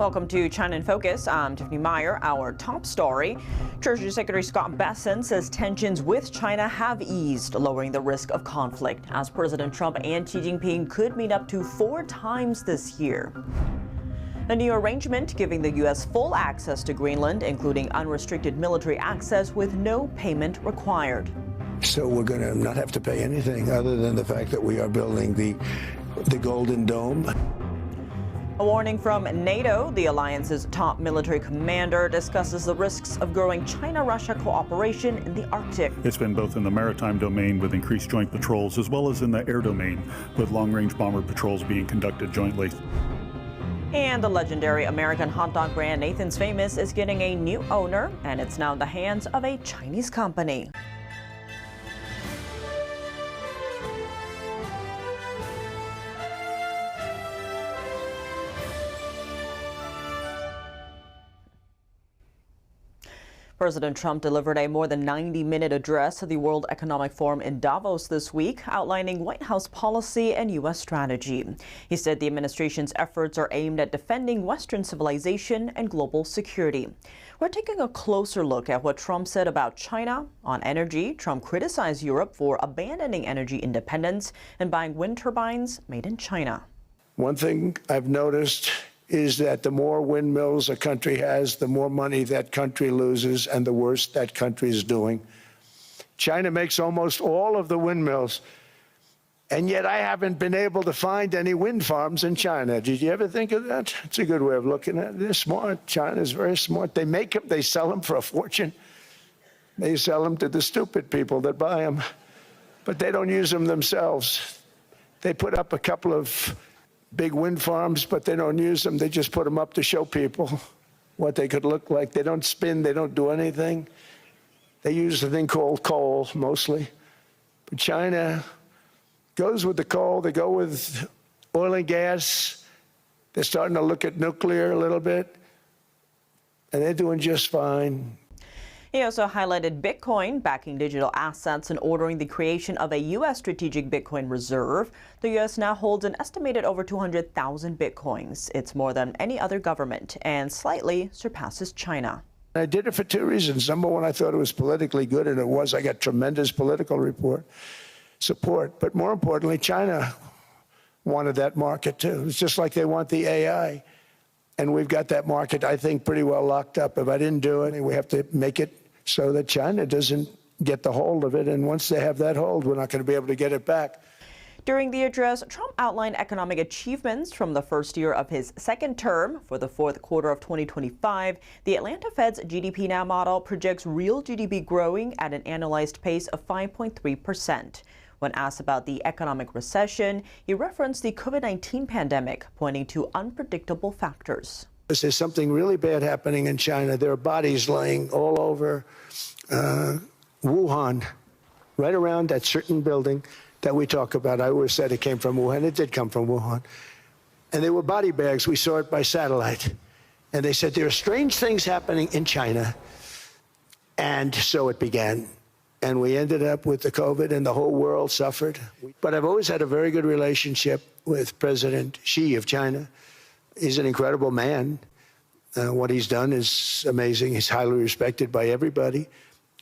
Welcome to China in Focus. I'm Tiffany Meyer. Our top story. Treasury Secretary Scott Bessent says tensions with China have eased, lowering the risk of conflict, as President Trump and Xi Jinping could meet up to 4 times this year. A new arrangement giving the U.S. full access to Greenland, including unrestricted military access with no payment required. So we're going to not have to pay anything other than the fact that we are building the Golden Dome. A warning from NATO. The alliance's top military commander discusses the risks of growing China-Russia cooperation in the Arctic. It's been both in the maritime domain with increased joint patrols as well as in the air domain with long-range bomber patrols being conducted jointly. And the legendary American hot dog brand Nathan's Famous is getting a new owner, and it's now in the hands of a Chinese company. President Trump delivered a more than 90-minute address at the World Economic Forum in Davos this week, outlining White House policy and U.S. strategy. He said the administration's efforts are aimed at defending Western civilization and global security. We're taking a closer look at what Trump said about China. On energy, Trump criticized Europe for abandoning energy independence and buying wind turbines made in China. One thing I've noticed is that the more windmills a country has, the more money that country loses and the worse that country is doing. China makes almost all of the windmills, and yet I haven't been able to find any wind farms in China. Did you ever think of that? It's a good way of looking at it. They're smart. China's very smart. They make them, they sell them for a fortune. They sell them to the stupid people that buy them, but they don't use them themselves. They put up a couple of big wind farms, but they don't use them. They just put them up to show people what they could look like. They don't spin. They don't do anything. They use a thing called coal, mostly. But China goes with the coal. They go with oil and gas. They're starting to look at nuclear a little bit, and they're doing just fine. He also highlighted Bitcoin, backing digital assets and ordering the creation of a U.S. strategic Bitcoin reserve. The U.S. now holds an estimated over 200,000 Bitcoins. It's more than any other government and slightly surpasses China. I did it for 2 reasons. Number one, I thought it was politically good, and it was. I got tremendous political support. But more importantly, China wanted that market, too. It's just like they want the AI. And we've got that market, I think, pretty well locked up. If I didn't do it, we have to make it so that China doesn't get the hold of it. And once they have that hold, we're not going to be able to get it back. During the address, Trump outlined economic achievements from the first year of his second term. For the fourth quarter of 2025, the Atlanta Fed's GDP Now model projects real GDP growing at an annualized pace of 5.3%. When asked about the economic recession, he referenced the COVID-19 pandemic, pointing to unpredictable factors. There's something really bad happening in China. There are bodies laying all over Wuhan, right around that certain building that we talk about. I always said it came from Wuhan. It did come from Wuhan. And they were body bags. We saw it by satellite. And they said there are strange things happening in China. And so it began. And we ended up with the COVID, and the whole world suffered. But I've always had a very good relationship with President Xi of China. He's an incredible man. What he's done is amazing. He's highly respected by everybody.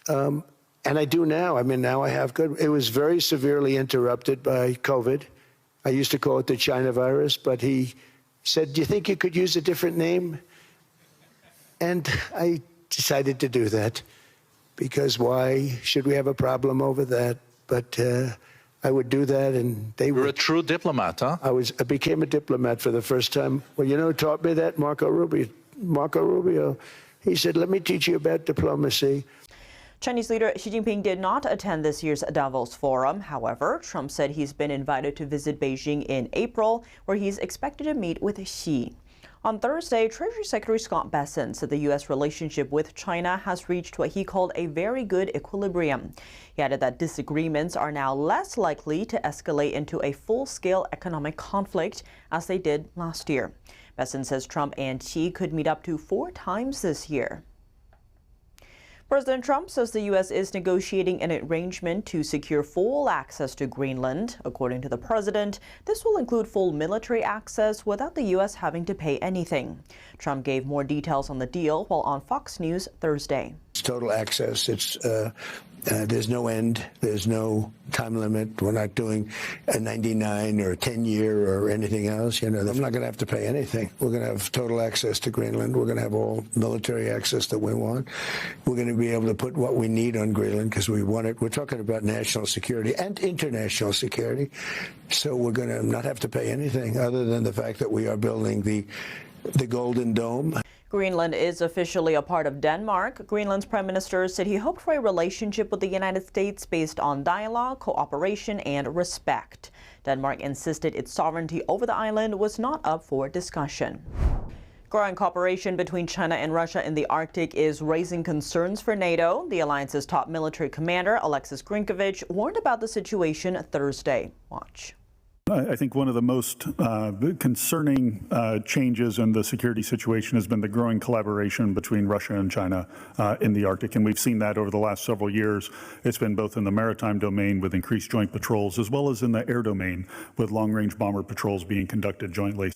And I do now. I mean, now I have good. It was very severely interrupted by COVID. I used to call it the China virus, but he said, "Do you think you could use a different name?" And I decided to do that. Because why should we have a problem over that? But I would do that, and they were. You're a true diplomat, huh? I became a diplomat for the first time. Well, you know who taught me that? Marco Rubio. He said, "Let me teach you about diplomacy." Chinese leader Xi Jinping did not attend this year's Davos Forum. However, Trump said he's been invited to visit Beijing in April, where he's expected to meet with Xi. On Thursday, Treasury Secretary Scott Bessent said the U.S. relationship with China has reached what he called a very good equilibrium. He added that disagreements are now less likely to escalate into a full-scale economic conflict as they did last year. Bessent says Trump and Xi could meet up to 4 times this year. President Trump says the U.S. is negotiating an arrangement to secure full access to Greenland. According to the president, this will include full military access without the U.S. having to pay anything. Trump gave more details on the deal while on Fox News Thursday. It's total access. There's no end. There's no time limit. We're not doing a 99 or a 10-year or anything else. I'm not going to have to pay anything. We're going to have total access to Greenland. We're going to have all military access that we want. We're going to be able to put what we need on Greenland because we want it. We're talking about national security and international security. So we're going to not have to pay anything other than the fact that we are building the Golden Dome. Greenland is officially a part of Denmark. Greenland's prime minister said he hoped for a relationship with the United States based on dialogue, cooperation, and respect. Denmark insisted its sovereignty over the island was not up for discussion. Growing cooperation between China and Russia in the Arctic is raising concerns for NATO. The alliance's top military commander, Alexis Grinkovich, warned about the situation Thursday. Watch. I think one of the most concerning changes in the security situation has been the growing collaboration between Russia and China in the Arctic. And we've seen that over the last several years. It's been both in the maritime domain with increased joint patrols, as well as in the air domain with long-range bomber patrols being conducted jointly.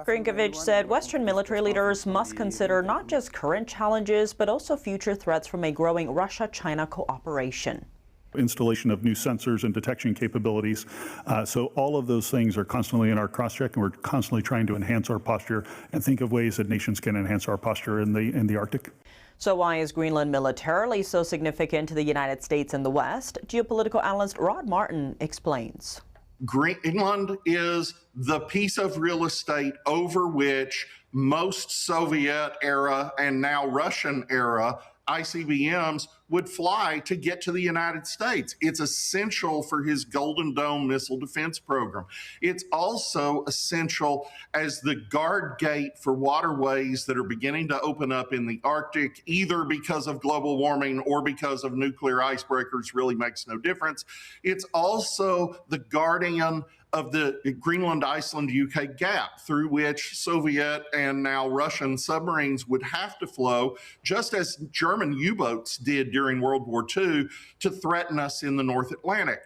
Grinkovich said Western military leaders must consider not just current challenges, but also future threats from a growing Russia-China cooperation. Installation of new sensors and detection capabilities. So all of those things are constantly in our cross-check, and we're constantly trying to enhance our posture and think of ways that nations can enhance our posture in the Arctic. So why is Greenland militarily so significant to the United States and the West? Geopolitical analyst Rod Martin explains. Greenland is the piece of real estate over which most Soviet era and now Russian era ICBMs would fly to get to the United States. It's essential for his Golden Dome missile defense program. It's also essential as the guard gate for waterways that are beginning to open up in the Arctic, either because of global warming or because of nuclear icebreakers, really makes no difference. It's also the guardian of the Greenland, Iceland, UK gap through which Soviet and now Russian submarines would have to flow, just as German U-boats did during World War II, to threaten us in the North Atlantic.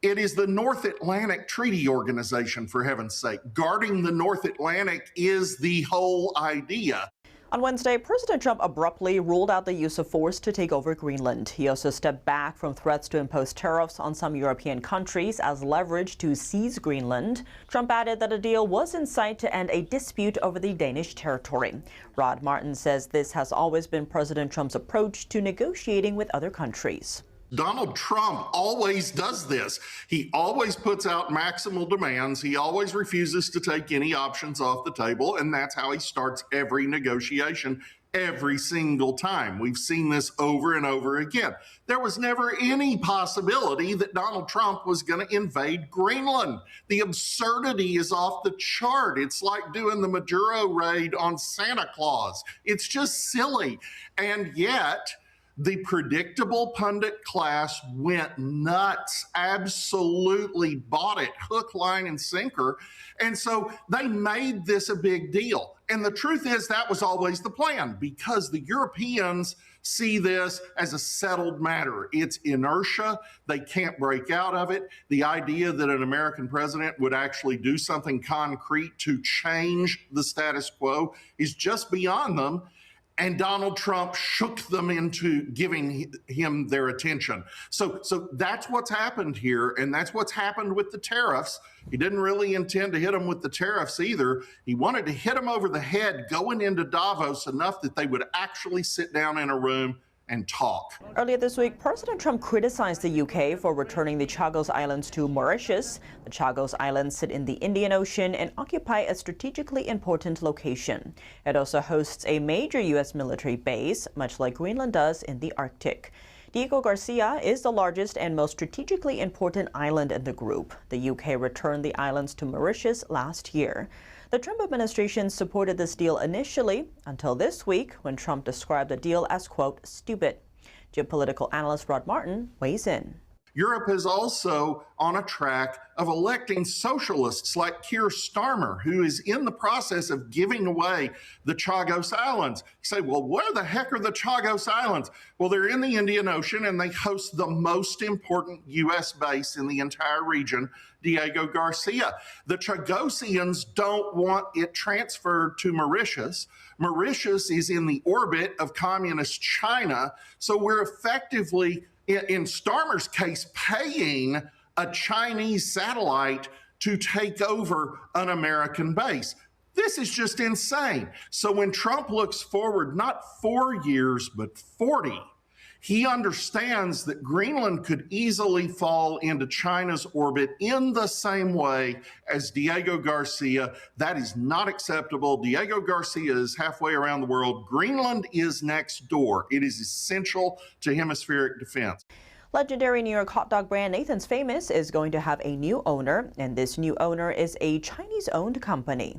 It is the North Atlantic Treaty Organization, for heaven's sake. Guarding the North Atlantic is the whole idea. On Wednesday, President Trump abruptly ruled out the use of force to take over Greenland. He also stepped back from threats to impose tariffs on some European countries as leverage to seize Greenland. Trump added that a deal was in sight to end a dispute over the Danish territory. Rod Martin says this has always been President Trump's approach to negotiating with other countries. Donald Trump always does this. He always puts out maximal demands. He always refuses to take any options off the table, and that's how he starts every negotiation every single time. We've seen this over and over again. There was never any possibility that Donald Trump was going to invade Greenland. The absurdity is off the chart. It's like doing the Maduro raid on Santa Claus. It's just silly. And yet, the predictable pundit class went nuts, absolutely bought it, hook, line, and sinker. And so they made this a big deal. And the truth is that was always the plan, because the Europeans see this as a settled matter. It's inertia. They can't break out of it. The idea that an American president would actually do something concrete to change the status quo is just beyond them. And Donald Trump shook them into giving him their attention. So that's what's happened here, and that's what's happened with the tariffs. He didn't really intend to hit them with the tariffs either. He wanted to hit them over the head going into Davos enough that they would actually sit down in a room and talk. Earlier this week, President Trump criticized the UK for returning the Chagos Islands to Mauritius. The Chagos Islands sit in the Indian Ocean and occupy a strategically important location. It also hosts a major U.S. military base, much like Greenland does in the Arctic. Diego Garcia is the largest and most strategically important island in the group. The UK returned the islands to Mauritius last year. The Trump administration supported this deal initially until this week when Trump described the deal as, quote, stupid. Geopolitical analyst Rod Martin weighs in. Europe is also on a track of electing socialists like Keir Starmer, who is in the process of giving away the Chagos Islands. You say, well, where the heck are the Chagos Islands? Well, they're in the Indian Ocean, and they host the most important U.S. base in the entire region, Diego Garcia. The Chagosians don't want it transferred to Mauritius. Mauritius is in the orbit of communist China, so we're effectively, in Starmer's case, paying a Chinese satellite to take over an American base. This is just insane. So when Trump looks forward, not 4 years, but 40, he understands that Greenland could easily fall into China's orbit in the same way as Diego Garcia. That is not acceptable. Diego Garcia is halfway around the world. Greenland is next door. It is essential to hemispheric defense. Legendary New York hot dog brand Nathan's Famous is going to have a new owner, and this new owner is a Chinese-owned company.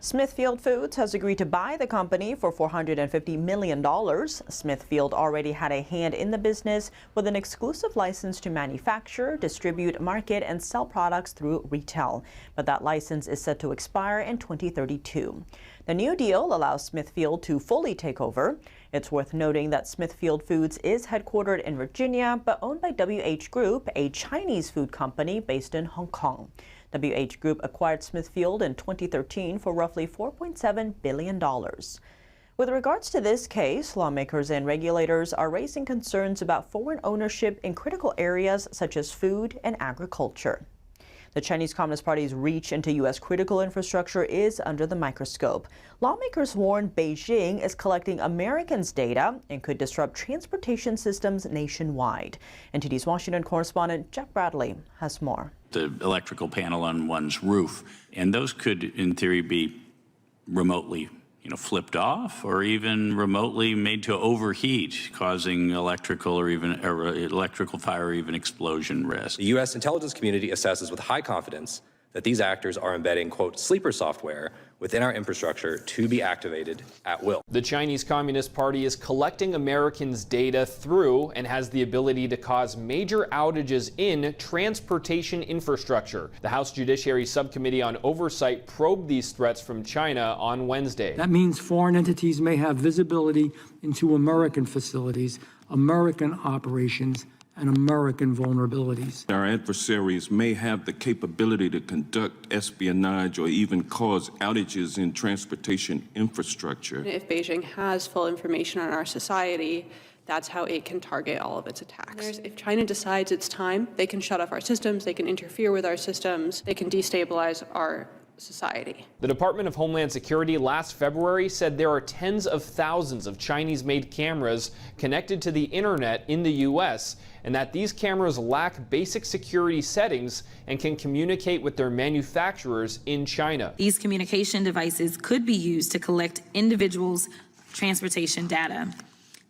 Smithfield Foods has agreed to buy the company for $450 million. Smithfield already had a hand in the business with an exclusive license to manufacture, distribute, market, and sell products through retail. But that license is set to expire in 2032. The new deal allows Smithfield to fully take over. It's worth noting that Smithfield Foods is headquartered in Virginia, but owned by WH Group, a Chinese food company based in Hong Kong. WH Group acquired Smithfield in 2013 for roughly $4.7 billion. With regards to this case, lawmakers and regulators are raising concerns about foreign ownership in critical areas such as food and agriculture. The Chinese Communist Party's reach into U.S. critical infrastructure is under the microscope. Lawmakers warn Beijing is collecting Americans' data and could disrupt transportation systems nationwide. NTD's Washington correspondent Jack Bradley has more. The electrical panel on one's roof, and those could, in theory, be remotely flipped off or even remotely made to overheat, causing electrical fire or even explosion risk. The U.S. intelligence community assesses with high confidence that these actors are embedding, quote, sleeper software within our infrastructure to be activated at will. The Chinese Communist Party is collecting Americans' data through and has the ability to cause major outages in transportation infrastructure. The House Judiciary Subcommittee on Oversight probed these threats from China on Wednesday. That means foreign entities may have visibility into American facilities, American operations, and American vulnerabilities. Our adversaries may have the capability to conduct espionage or even cause outages in transportation infrastructure. If Beijing has full information on our society, that's how it can target all of its attacks. If China decides it's time, they can shut off our systems, they can interfere with our systems, they can destabilize our society. The Department of Homeland Security last February said there are tens of thousands of Chinese-made cameras connected to the internet in the U.S., and that these cameras lack basic security settings and can communicate with their manufacturers in China. These communication devices could be used to collect individuals' transportation data,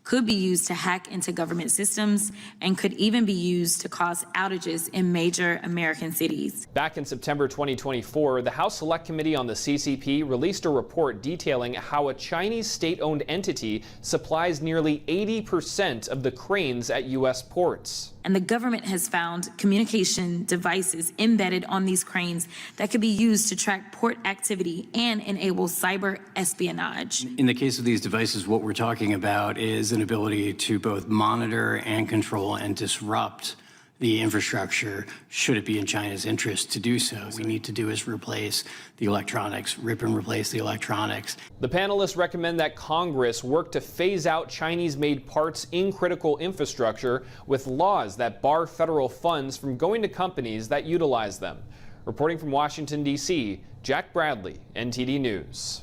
could be used to hack into government systems, and could even be used to cause outages in major American cities. Back in September 2024, the House Select Committee on the CCP released a report detailing how a Chinese state-owned entity supplies nearly 80% of the cranes at U.S. ports. And the government has found communication devices embedded on these cranes that could be used to track port activity and enable cyber espionage. In the case of these devices, what we're talking about is an ability to both monitor and control and disrupt the infrastructure, should it be in China's interest to do so. What we need to do is replace the electronics, rip and replace the electronics. The panelists recommend that Congress work to phase out Chinese-made parts in critical infrastructure with laws that bar federal funds from going to companies that utilize them. Reporting from Washington, D.C., Jack Bradley, NTD News.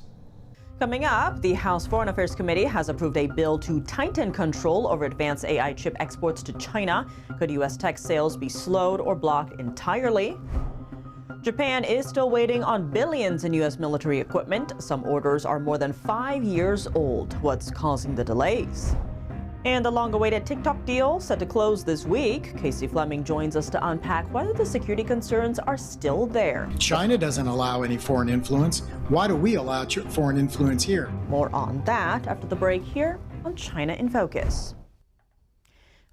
Coming up, the House Foreign Affairs Committee has approved a bill to tighten control over advanced AI chip exports to China. Could U.S. tech sales be slowed or blocked entirely? Japan is still waiting on billions in U.S. military equipment. Some orders are more than 5 years old. What's causing the delays? And the long-awaited TikTok deal set to close this week. Casey Fleming joins us to unpack whether the security concerns are still there. China doesn't allow any foreign influence. Why do we allow foreign influence here? More on that after the break here on China in Focus.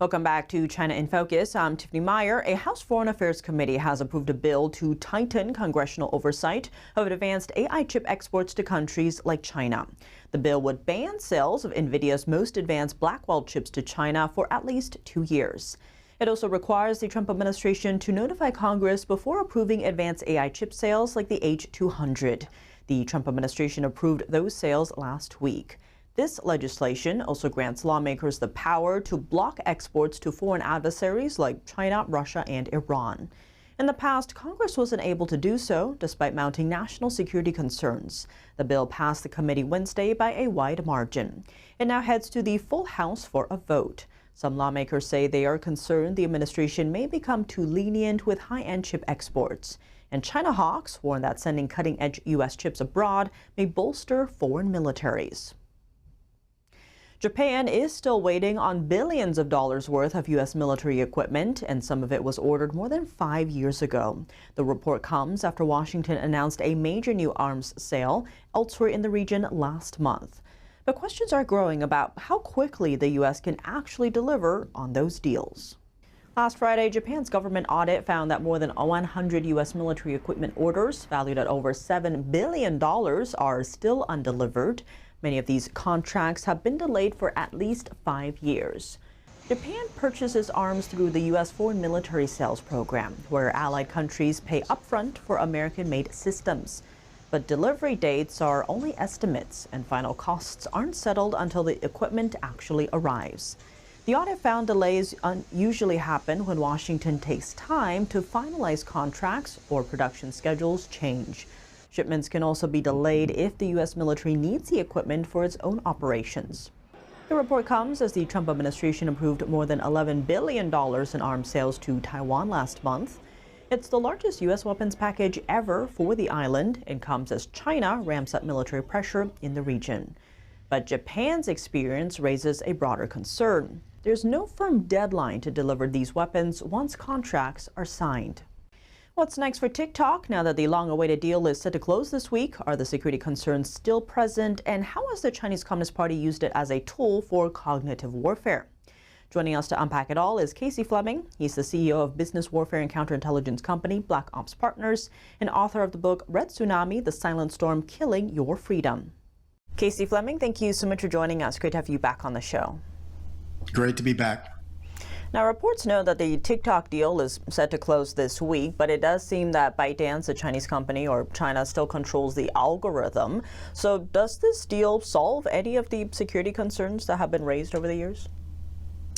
Welcome back to China in Focus. I'm Tiffany Meyer. A House Foreign Affairs Committee has approved a bill to tighten congressional oversight of advanced AI chip exports to countries like China. The bill would ban sales of NVIDIA's most advanced Blackwell chips to China for at least 2 years. It also requires the Trump administration to notify Congress before approving advanced AI chip sales like the H200. The Trump administration approved those sales last week. This legislation also grants lawmakers the power to block exports to foreign adversaries like China, Russia, and Iran. In the past, Congress wasn't able to do so despite mounting national security concerns. The bill passed the committee Wednesday by a wide margin. It now heads to the full House for a vote. Some lawmakers say they are concerned the administration may become too lenient with high-end chip exports. And China hawks warn that sending cutting-edge U.S. chips abroad may bolster foreign militaries. Japan is still waiting on billions of dollars worth of U.S. military equipment, and some of it was ordered more than 5 years ago. The report comes after Washington announced a major new arms sale elsewhere in the region last month. But questions are growing about how quickly the U.S. can actually deliver on those deals. Last Friday, Japan's government audit found that more than 100 U.S. military equipment orders, valued at over $7 billion, are still undelivered. Many of these contracts have been delayed for at least 5 years. Japan purchases arms through the U.S. Foreign Military Sales Program, where allied countries pay upfront for American-made systems. But delivery dates are only estimates, and final costs aren't settled until the equipment actually arrives. The audit found delays usually happen when Washington takes time to finalize contracts or production schedules change. Shipments can also be delayed if the U.S. military needs the equipment for its own operations. The report comes as the Trump administration approved more than $11 billion in arms sales to Taiwan last month. It's the largest U.S. weapons package ever for the island and comes as China ramps up military pressure in the region. But Japan's experience raises a broader concern. There's no firm deadline to deliver these weapons once contracts are signed. What's next for TikTok now that the long-awaited deal is set to close this week? Are the security concerns still present? And how has the Chinese Communist Party used it as a tool for cognitive warfare? Joining us to unpack it all is Casey Fleming. He's the CEO of business warfare and counterintelligence company Black Ops Partners and author of the book Red Tsunami: The Silent Storm Killing Your Freedom. Casey Fleming, thank you so much for joining us. Great to have you back on the show. Great to be back. Now, reports know that the TikTok deal is set to close this week, but it does seem that ByteDance, a Chinese company, or China, still controls the algorithm. So does this deal solve any of the security concerns that have been raised over the years?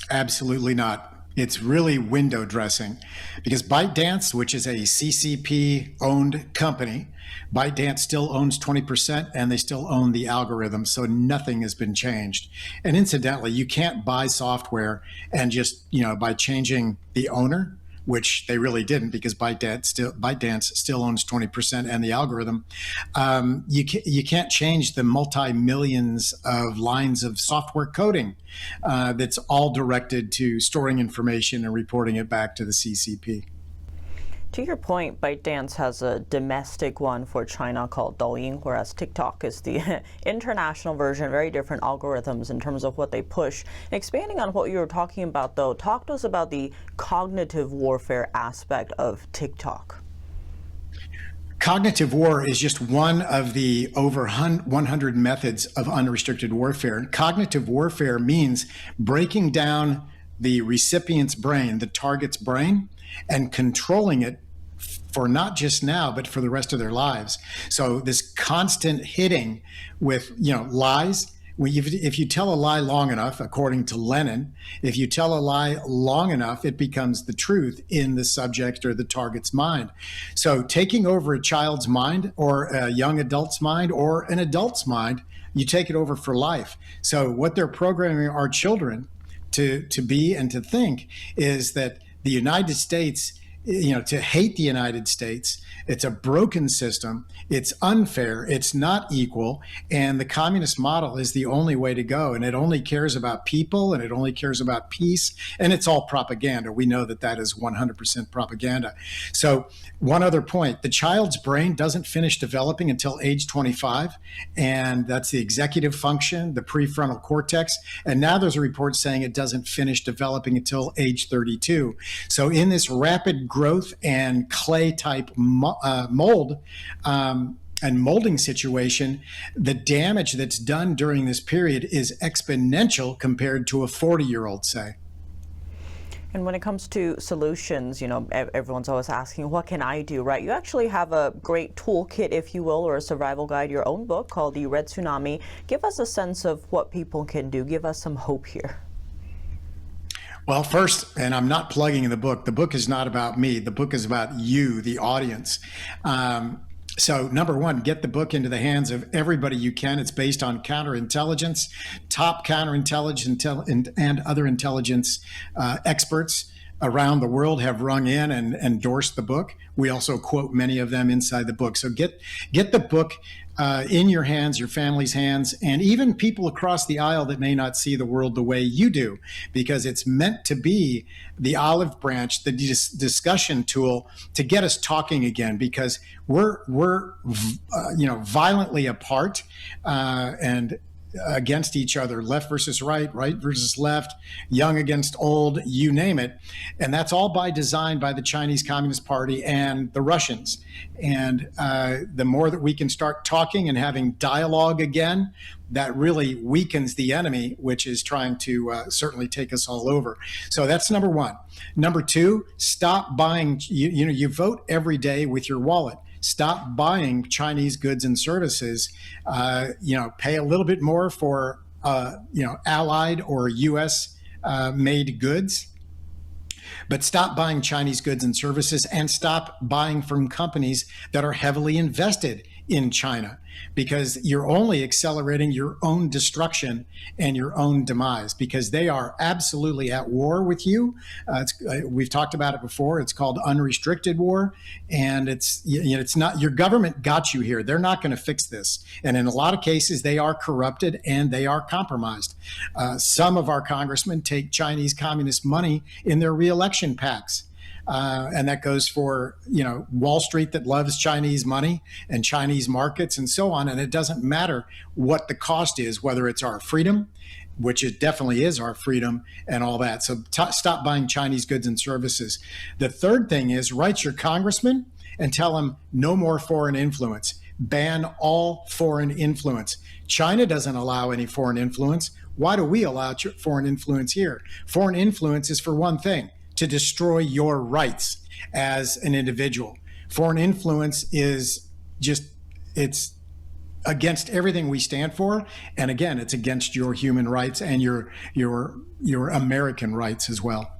Absolutely not. It's really window dressing because ByteDance, which is a CCP-owned company, ByteDance still owns 20% and they still own the algorithm, so nothing has been changed. And incidentally, you can't buy software and just, by changing the owner, which they really didn't because ByteDance still owns 20% and the algorithm. You can't change the multi-millions of lines of software coding that's all directed to storing information and reporting it back to the CCP. To your point, ByteDance has a domestic one for China called Douyin, whereas TikTok is the international version, very different algorithms in terms of what they push. Expanding on what you were talking about, though, talk to us about the cognitive warfare aspect of TikTok. Cognitive war is just one of the over 100 methods of unrestricted warfare. Cognitive warfare means breaking down the recipient's brain, the target's brain, and controlling it for not just now, but for the rest of their lives. So this constant hitting with, lies. If you tell a lie long enough, according to Lenin, if you tell a lie long enough, it becomes the truth in the subject or the target's mind. So taking over a child's mind or a young adult's mind or an adult's mind, you take it over for life. So what they're programming our children to be and to think is that the United States to hate the United States. It's a broken system. It's unfair. It's not equal. And the communist model is the only way to go. And it only cares about people, and it only cares about peace. And it's all propaganda. We know that that is 100% propaganda. So one other point, the child's brain doesn't finish developing until age 25. And that's the executive function, the prefrontal cortex. And now there's a report saying it doesn't finish developing until age 32. So in this rapid growth and clay type mold and molding situation, the damage that's done during this period is exponential compared to a 40-year-old, say. And when it comes to solutions, everyone's always asking, what can I do, right? You actually have a great toolkit, if you will, or a survival guide, your own book called The Red Tsunami. Give us a sense of what people can do. Give us some hope here. Well, first, and I'm not plugging the book is not about me. The book is about you, the audience. So number one, get the book into the hands of everybody you can. It's based on counterintelligence, top counterintelligence and other intelligence experts around the world have rung in and endorsed the book. We also quote many of them inside the book. So get the book in your hands, your family's hands, and even people across the aisle that may not see the world the way you do, because it's meant to be the olive branch, the discussion tool to get us talking again, because we're violently apart and against each other, left versus right, right versus left, young against old, you name it. And that's all by design by the Chinese Communist Party and the Russians. And the more that we can start talking and having dialogue again, that really weakens the enemy, which is trying to certainly take us all over. So that's number one. Number two, stop buying, you vote every day with your wallet. Stop buying Chinese goods and services. Pay a little bit more for allied or U.S. made goods, but stop buying Chinese goods and services, and stop buying from companies that are heavily invested in China, because you're only accelerating your own destruction and your own demise, because they are absolutely at war with you. We've talked about it before. It's called unrestricted war, and it's not, your government got you here. They're not going to fix this. And in a lot of cases, they are corrupted and they are compromised. Some of our congressmen take Chinese communist money in their reelection PACs. And that goes for, Wall Street that loves Chinese money and Chinese markets and so on. And it doesn't matter what the cost is, whether it's our freedom, which it definitely is our freedom, and all that. So stop buying Chinese goods and services. The third thing is write your congressman and tell him no more foreign influence. Ban all foreign influence. China doesn't allow any foreign influence. Why do we allow foreign influence here? Foreign influence is for one thing: to destroy your rights as an individual. Foreign influence is it's against everything we stand for. And again, it's against your human rights and your American rights as well.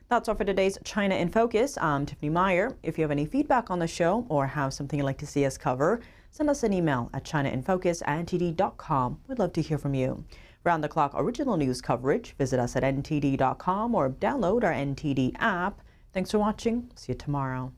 That's all for today's China in Focus. I'm Tiffany Meyer. If you have any feedback on the show or have something you'd like to see us cover, send us an email at chinainfocus@ntd.com. We'd love to hear from you. Round-the-clock original news coverage, visit us at ntd.com or download our NTD app. Thanks for watching. See you tomorrow.